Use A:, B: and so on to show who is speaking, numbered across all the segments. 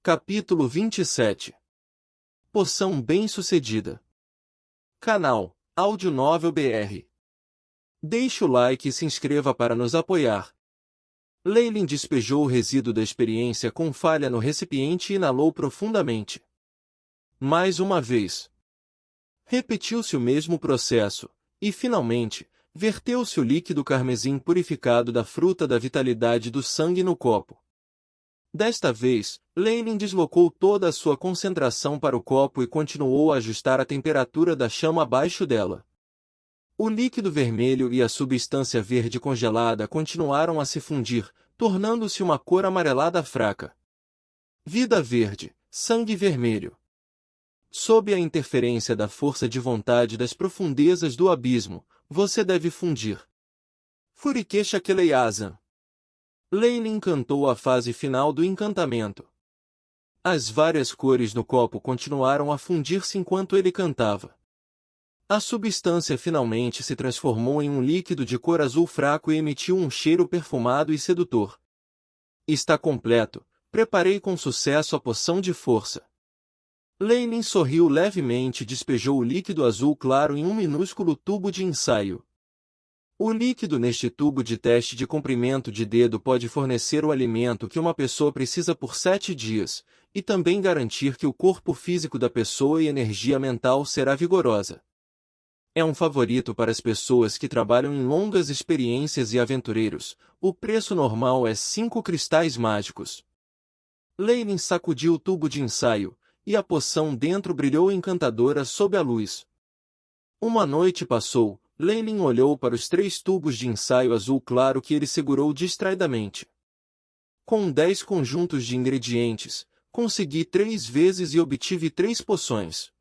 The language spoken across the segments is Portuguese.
A: Capítulo 27. Poção bem-sucedida. Canal Áudio Novel BR. Deixe o like e se inscreva para nos apoiar. Leylin despejou o resíduo da experiência com falha no recipiente e inalou profundamente. Mais uma vez. Repetiu-se o mesmo processo, e finalmente, verteu-se o líquido carmesim purificado da fruta da vitalidade do sangue no copo. Desta vez, Leylin deslocou toda a sua concentração para o copo e continuou a ajustar a temperatura da chama abaixo dela. O líquido vermelho e a substância verde congelada continuaram a se fundir, tornando-se uma cor amarelada fraca. Vida verde, sangue vermelho. Sob a interferência da força de vontade das profundezas do abismo, você deve fundir. Furikecha Keleiazan. Leylin cantou a fase final do encantamento. As várias cores no copo continuaram a fundir-se enquanto ele cantava. A substância finalmente se transformou em um líquido de cor azul fraco e emitiu um cheiro perfumado e sedutor. Está completo, preparei com sucesso a poção de força. Leylin sorriu levemente e despejou o líquido azul claro em um minúsculo tubo de ensaio. O líquido neste tubo de teste de comprimento de dedo pode fornecer o alimento que uma pessoa precisa por 7 dias, e também garantir que o corpo físico da pessoa e energia mental será vigorosa. É um favorito para as pessoas que trabalham em longas experiências e aventureiros. O preço normal é 5 cristais mágicos. Leylin sacudiu o tubo de ensaio, e a poção dentro brilhou encantadora sob a luz. Uma noite passou. Leylin olhou para os 3 tubos de ensaio azul claro que ele segurou distraidamente. Com 10 conjuntos de ingredientes, consegui 3 vezes e obtive 3 poções.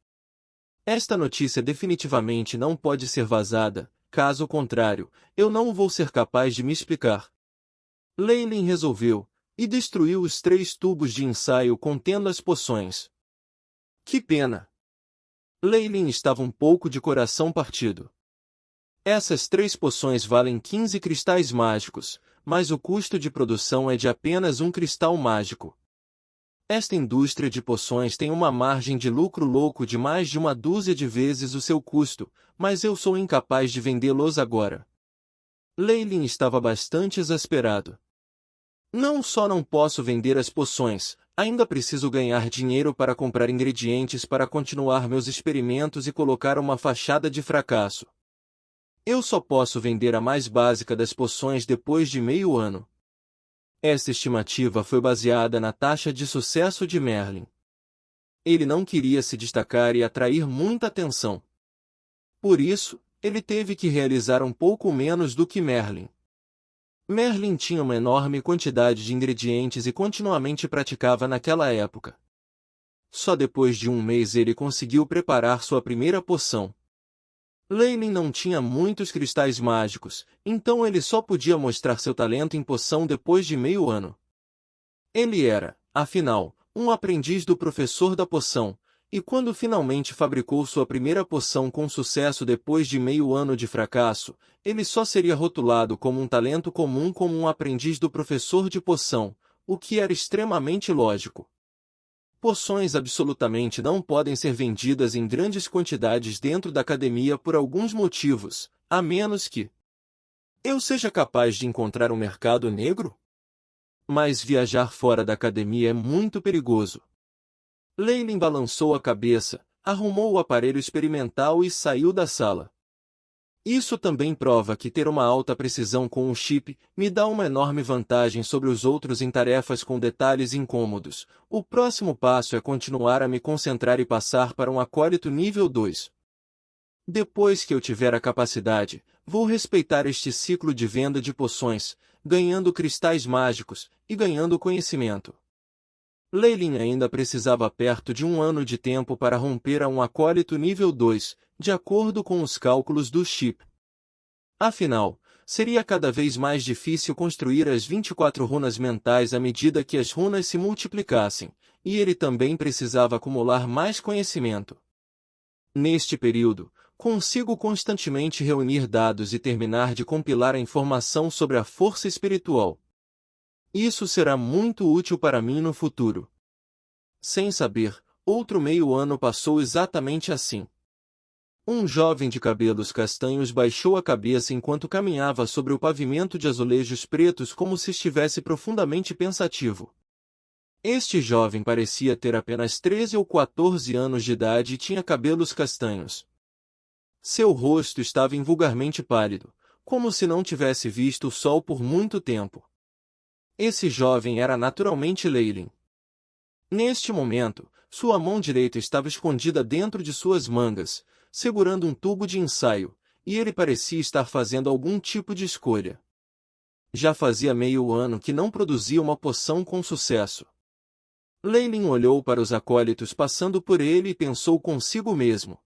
A: Esta notícia definitivamente não pode ser vazada, caso contrário, eu não vou ser capaz de me explicar. Leylin resolveu, e destruiu os 3 tubos de ensaio contendo as poções. Que pena! Leylin estava um pouco de coração partido. Essas 3 poções valem 15 cristais mágicos, mas o custo de produção é de apenas um cristal mágico. Esta indústria de poções tem uma margem de lucro louco de mais de 1 dúzia de vezes o seu custo, mas eu sou incapaz de vendê-los agora. Leylin estava bastante exasperado. Não só não posso vender as poções, ainda preciso ganhar dinheiro para comprar ingredientes para continuar meus experimentos e colocar uma fachada de fracasso. Eu só posso vender a mais básica das poções depois de meio ano. Esta estimativa foi baseada na taxa de sucesso de Merlin. Ele não queria se destacar e atrair muita atenção. Por isso, ele teve que realizar um pouco menos do que Merlin. Merlin tinha uma enorme quantidade de ingredientes e continuamente praticava naquela época. Só depois de um mês ele conseguiu preparar sua primeira poção. Leylin não tinha muitos cristais mágicos, então ele só podia mostrar seu talento em poção depois de meio ano. Ele era, afinal, um aprendiz do professor da poção, e quando finalmente fabricou sua primeira poção com sucesso depois de meio ano de fracasso, ele só seria rotulado como um talento comum como um aprendiz do professor de poção, o que era extremamente lógico. Poções absolutamente não podem ser vendidas em grandes quantidades dentro da academia por alguns motivos, a menos que eu seja capaz de encontrar um mercado negro? Mas viajar fora da academia é muito perigoso. Leylin balançou a cabeça, arrumou o aparelho experimental e saiu da sala. Isso também prova que ter uma alta precisão com um chip me dá uma enorme vantagem sobre os outros em tarefas com detalhes incômodos. O próximo passo é continuar a me concentrar e passar para um acólito nível 2. Depois que eu tiver a capacidade, vou respeitar este ciclo de venda de poções, ganhando cristais mágicos e ganhando conhecimento. Leylin ainda precisava perto de 1 ano de tempo para romper a um acólito nível 2, de acordo com os cálculos do chip. Afinal, seria cada vez mais difícil construir as 24 runas mentais à medida que as runas se multiplicassem, e ele também precisava acumular mais conhecimento. Neste período, consigo constantemente reunir dados e terminar de compilar a informação sobre a força espiritual. Isso será muito útil para mim no futuro. Sem saber, outro meio ano passou exatamente assim. Um jovem de cabelos castanhos baixou a cabeça enquanto caminhava sobre o pavimento de azulejos pretos como se estivesse profundamente pensativo. Este jovem parecia ter apenas 13 ou 14 anos de idade e tinha cabelos castanhos. Seu rosto estava invulgarmente pálido, como se não tivesse visto o sol por muito tempo. Esse jovem era naturalmente Leylin. Neste momento, sua mão direita estava escondida dentro de suas mangas, segurando um tubo de ensaio, e ele parecia estar fazendo algum tipo de escolha. Já fazia meio ano que não produzia uma poção com sucesso. Leylin olhou para os acólitos passando por ele e pensou consigo mesmo.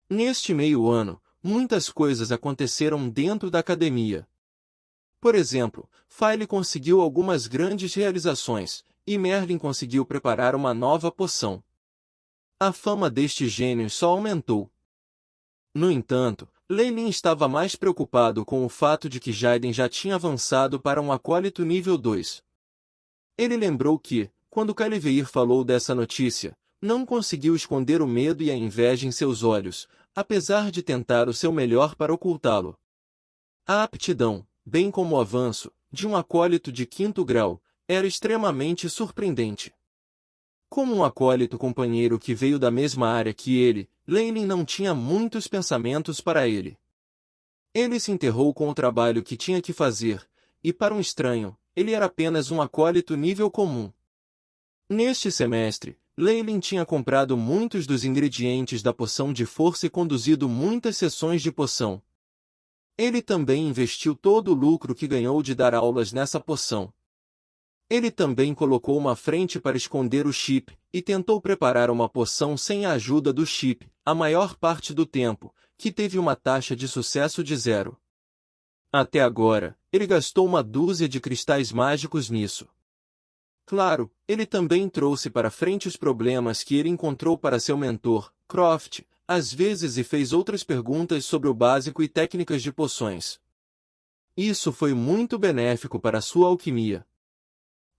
A: Neste meio ano, muitas coisas aconteceram dentro da academia. Por exemplo, File conseguiu algumas grandes realizações, e Merlin conseguiu preparar uma nova poção. A fama destes gênios só aumentou. No entanto, Leylin estava mais preocupado com o fato de que Jaiden já tinha avançado para um acólito nível 2. Ele lembrou que, quando Caliveir falou dessa notícia, não conseguiu esconder o medo e a inveja em seus olhos, apesar de tentar o seu melhor para ocultá-lo. A aptidão, bem como o avanço, de um acólito de 5º grau, era extremamente surpreendente. Como um acólito companheiro que veio da mesma área que ele, Leylin não tinha muitos pensamentos para ele. Ele se enterrou com o trabalho que tinha que fazer, e para um estranho, ele era apenas um acólito nível comum. Neste semestre, Leylin tinha comprado muitos dos ingredientes da poção de força e conduzido muitas sessões de poção. Ele também investiu todo o lucro que ganhou de dar aulas nessa poção. Ele também colocou uma frente para esconder o chip, e tentou preparar uma poção sem a ajuda do chip, a maior parte do tempo, que teve uma taxa de sucesso de 0. Até agora, ele gastou uma dúzia de cristais mágicos nisso. Claro, ele também trouxe para frente os problemas que ele encontrou para seu mentor, Croft, às vezes e fez outras perguntas sobre o básico e técnicas de poções. Isso foi muito benéfico para sua alquimia.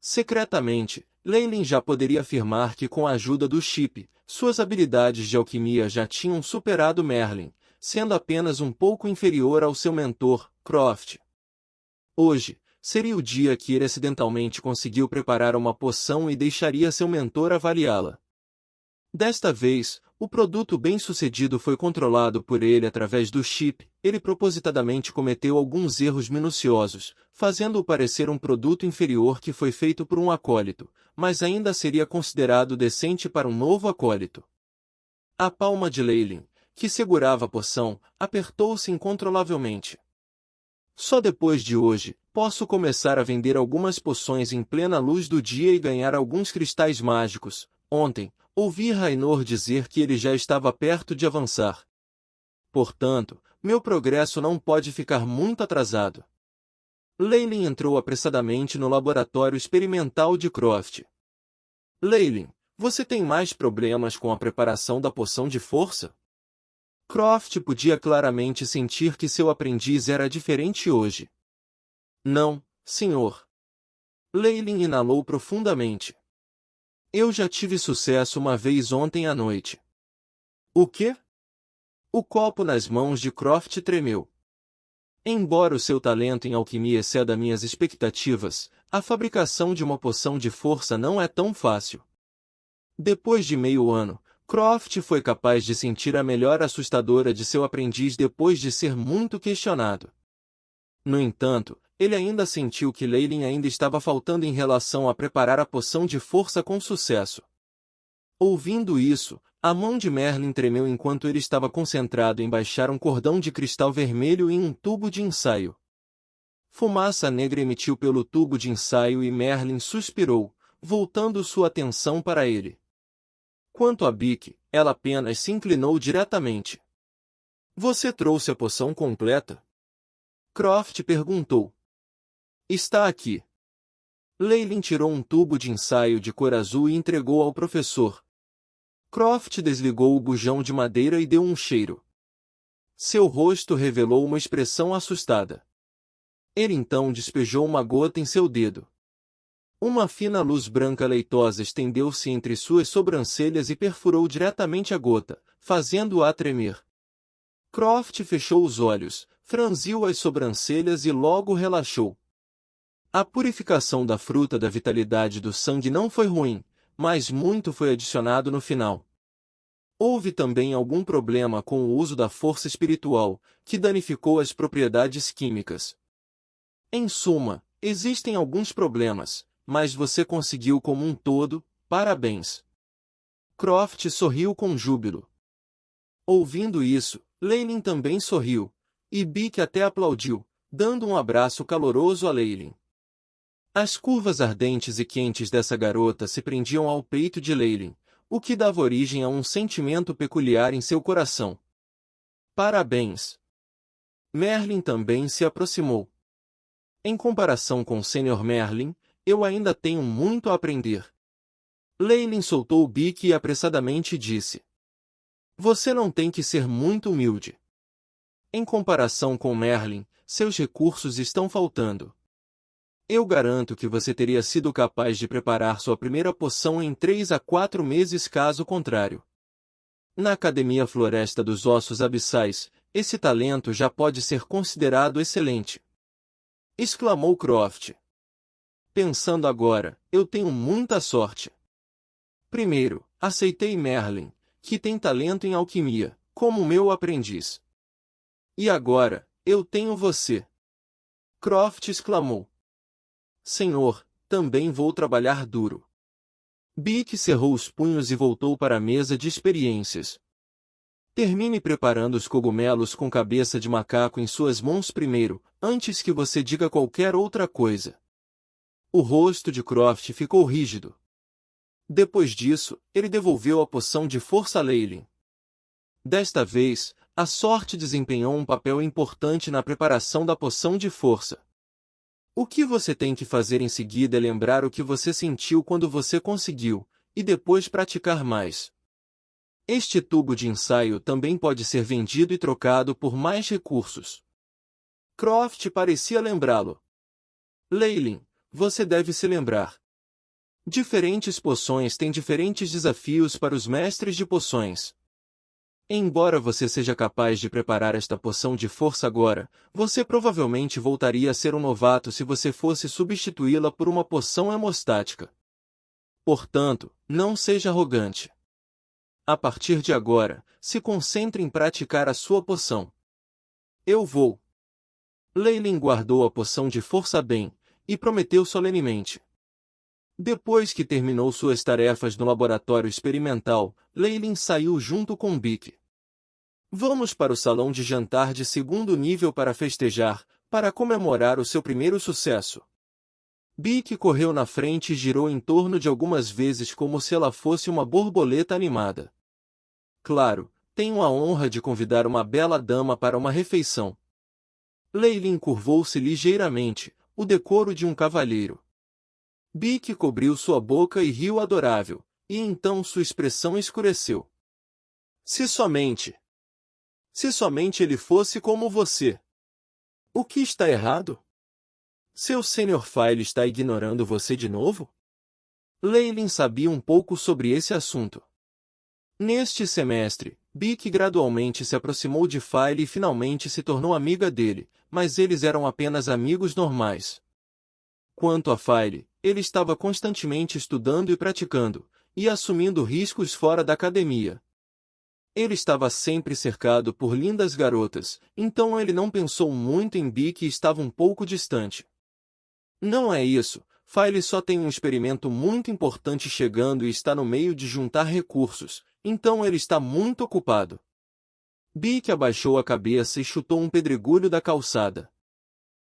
A: Secretamente, Leylin já poderia afirmar que com a ajuda do chip, suas habilidades de alquimia já tinham superado Merlin, sendo apenas um pouco inferior ao seu mentor, Croft. Hoje, seria o dia que ele acidentalmente conseguiu preparar uma poção e deixaria seu mentor avaliá-la. Desta vez, o produto bem-sucedido foi controlado por ele através do chip. Ele propositadamente cometeu alguns erros minuciosos, fazendo-o parecer um produto inferior que foi feito por um acólito, mas ainda seria considerado decente para um novo acólito. A palma de Leylin, que segurava a poção, apertou-se incontrolavelmente. Só depois de hoje, posso começar a vender algumas poções em plena luz do dia e ganhar alguns cristais mágicos. Ontem, ouvi Rainor dizer que ele já estava perto de avançar. Portanto, meu progresso não pode ficar muito atrasado. Leylin entrou apressadamente no laboratório experimental de Croft. Leylin, você tem mais problemas com a preparação da poção de força? Croft podia claramente sentir que seu aprendiz era diferente hoje. Não, senhor. Leylin inalou profundamente. Eu já tive sucesso uma vez ontem à noite. O quê? O copo nas mãos de Croft tremeu. Embora o seu talento em alquimia exceda minhas expectativas, a fabricação de uma poção de força não é tão fácil. Depois de meio ano, Croft foi capaz de sentir a melhora assustadora de seu aprendiz depois de ser muito questionado. No entanto, ele ainda sentiu que Leylin ainda estava faltando em relação a preparar a poção de força com sucesso. Ouvindo isso, a mão de Merlin tremeu enquanto ele estava concentrado em baixar um cordão de cristal vermelho em um tubo de ensaio. Fumaça negra emitiu pelo tubo de ensaio e Merlin suspirou, voltando sua atenção para ele. Quanto a Bic, ela apenas se inclinou diretamente. Você trouxe a poção completa? Croft perguntou. Está aqui. Leylin tirou um tubo de ensaio de cor azul e entregou ao professor. Croft desligou o bujão de madeira e deu um cheiro. Seu rosto revelou uma expressão assustada. Ele então despejou uma gota em seu dedo. Uma fina luz branca leitosa estendeu-se entre suas sobrancelhas e perfurou diretamente a gota, fazendo-a tremer. Croft fechou os olhos, franziu as sobrancelhas e logo relaxou. A purificação da fruta da vitalidade do sangue não foi ruim, mas muito foi adicionado no final. Houve também algum problema com o uso da força espiritual, que danificou as propriedades químicas. Em suma, existem alguns problemas, mas você conseguiu como um todo, parabéns. Croft sorriu com júbilo. Ouvindo isso, Leylin também sorriu, e Bick até aplaudiu, dando um abraço caloroso a Leylin. As curvas ardentes e quentes dessa garota se prendiam ao peito de Leylin, o que dava origem a um sentimento peculiar em seu coração. Parabéns! Merlin também se aproximou. Em comparação com Sr. Merlin, eu ainda tenho muito a aprender. Leylin soltou o bique e apressadamente disse: Você não tem que ser muito humilde. Em comparação com Merlin, seus recursos estão faltando. Eu garanto que você teria sido capaz de preparar sua primeira poção em 3 a 4 meses caso contrário. Na Academia Floresta dos Ossos Abissais, esse talento já pode ser considerado excelente. Exclamou Croft. Pensando agora, eu tenho muita sorte. Primeiro, aceitei Merlin, que tem talento em alquimia, como meu aprendiz. E agora, eu tenho você. Croft exclamou. Senhor, também vou trabalhar duro. Bick cerrou os punhos e voltou para a mesa de experiências. Termine preparando os cogumelos com cabeça de macaco em suas mãos primeiro, antes que você diga qualquer outra coisa. O rosto de Croft ficou rígido. Depois disso, ele devolveu a poção de força a Leylin. Desta vez, a sorte desempenhou um papel importante na preparação da poção de força. O que você tem que fazer em seguida é lembrar o que você sentiu quando você conseguiu, e depois praticar mais. Este tubo de ensaio também pode ser vendido e trocado por mais recursos. Croft parecia lembrá-lo. Leylin, você deve se lembrar. Diferentes poções têm diferentes desafios para os mestres de poções. Embora você seja capaz de preparar esta poção de força agora, você provavelmente voltaria a ser um novato se você fosse substituí-la por uma poção hemostática. Portanto, não seja arrogante. A partir de agora, se concentre em praticar a sua poção. Eu vou. Leylin guardou a poção de força bem, e prometeu solenemente. Depois que terminou suas tarefas no laboratório experimental, Leylin saiu junto com Bick. Vamos para o salão de jantar de segundo nível para festejar, para comemorar o seu primeiro sucesso. Bick correu na frente e girou em torno de algumas vezes como se ela fosse uma borboleta animada. Claro, tenho a honra de convidar uma bela dama para uma refeição. Leylin curvou-se ligeiramente, o decoro de um cavalheiro. Bick cobriu sua boca e riu adorável, e então sua expressão escureceu. Se somente ele fosse como você. O que está errado? Seu Sr. File está ignorando você de novo? Leylin sabia um pouco sobre esse assunto. Neste semestre, Bick gradualmente se aproximou de File e finalmente se tornou amiga dele, mas eles eram apenas amigos normais. Quanto a File, ele estava constantemente estudando e praticando, e assumindo riscos fora da academia. Ele estava sempre cercado por lindas garotas, então ele não pensou muito em Bick e estava um pouco distante. Não é isso, File só tem um experimento muito importante chegando e está no meio de juntar recursos, então ele está muito ocupado. Bick abaixou a cabeça e chutou um pedregulho da calçada.